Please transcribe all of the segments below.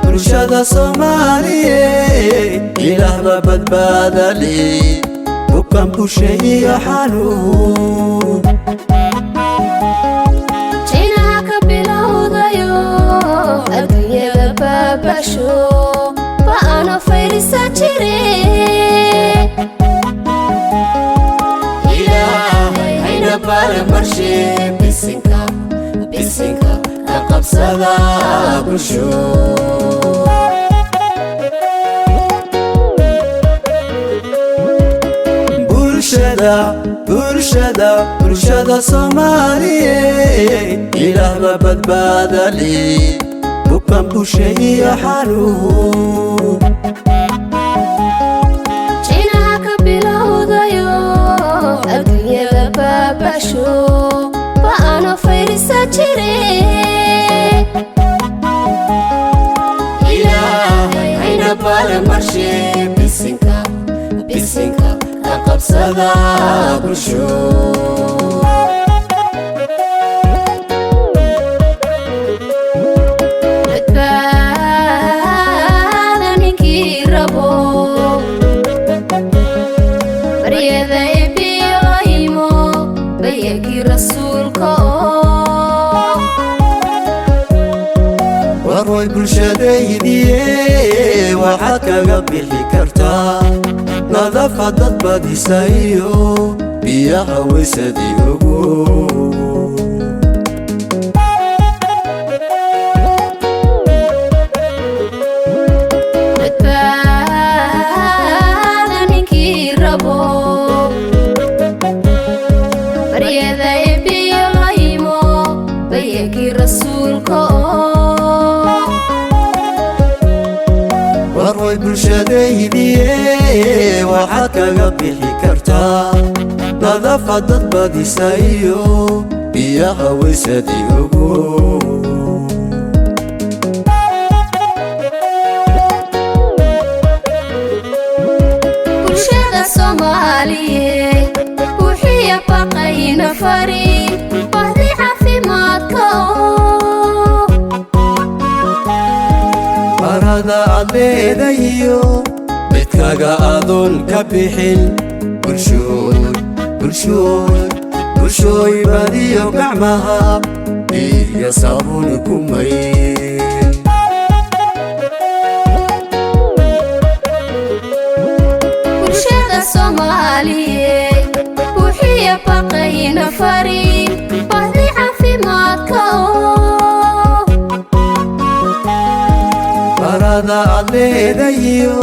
bulshada Soomaaliyeed ilaahba badbaada leh bukan busheeyo xanuun jinaha ka bilowdayo adduunyada baabasho ba'ana fayrisa jire ilaahay hayna baale marshe bisinka qabsada bulsho bulshada Soomaaliyeed ilaahba badbaada leh bukan busheeyo xanuun jinaha ka bilowdayo adduunyada baabasho ba'ana fayrisa jire ilaahay hayna baale marshe bisinka qabsada bulsho badbaada ninkii rabo baryada eebbiyoimo bayagii rasuulka warway bulshadaydiye waxaad kaga bixi kartaa nadaafadad badisa iyo biyaha waysadii ogow badbaada ninkii rabo baryada eebbiyoimo bayagii rasuulka warway bulshadaydiye waxaad kaga bixi kartaa nadaafadad badisa iyo biyaha waysadii ogow bulshada Soomaaliyeed buuxiya baqayna fariin bahdi caafimaadka barada aad leedahiyo midkaga adoon ka bixin bulshooy badiyo gacmaha iyo saabuun ku mayn bulshada Soomaaliyeed buuxiya baqayna fariin bahdi caafimaadka barada aad leedahiyo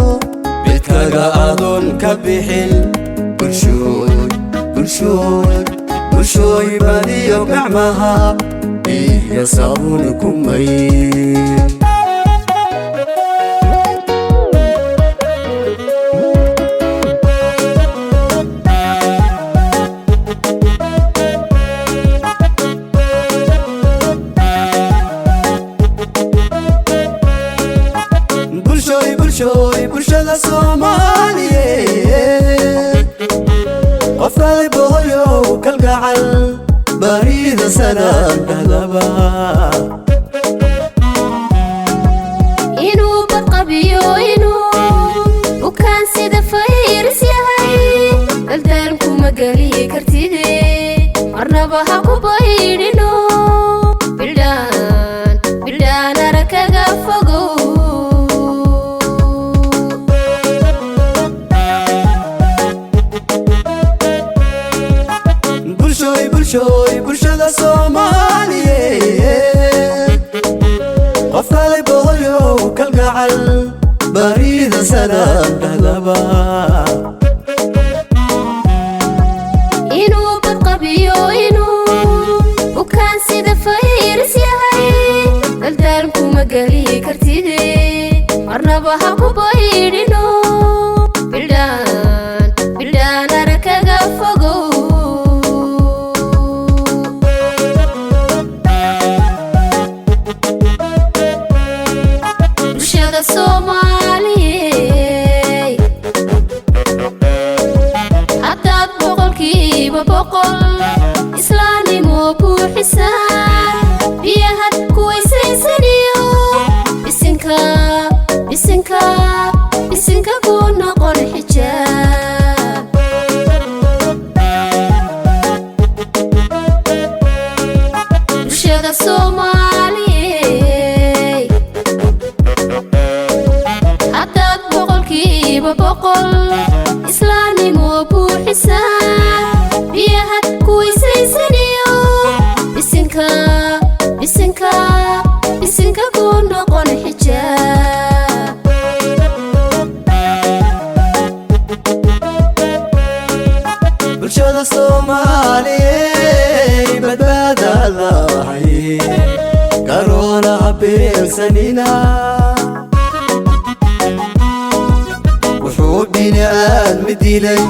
midkaga adoon ka bixin bulshooy badiyo gacmaha iyo saabuun ku mayn bulshada Soomaaliyeed qofkay boqoyow kalgacal barida salaam dhahdaba inuu badqabiyo inuu bukaan sida fayris yahay daldaalku ma geliye kartide marnaba ha ku baydhino bildhaan arakaga fogow bulshada Soomaaliyeed bulshada Soomaaliyeed badbaada Allahay Corona beegsanina wuxuu bini'aadmi dilay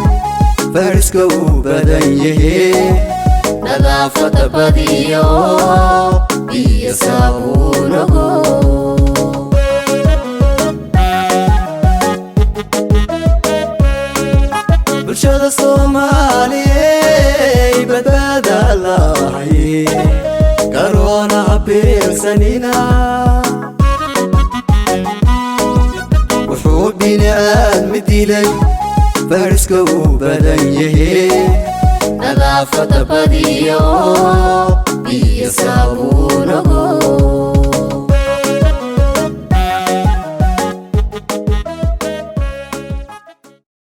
fayraska uu badan yahay nadaafada badiyo iyo saabuunago bulshada Soomaaliyeed badbaada Allahay Corona beegsanina wuxuu bini'aadmi dilay fayraska uu badan yahay nadaafada badiyo iyo saabuun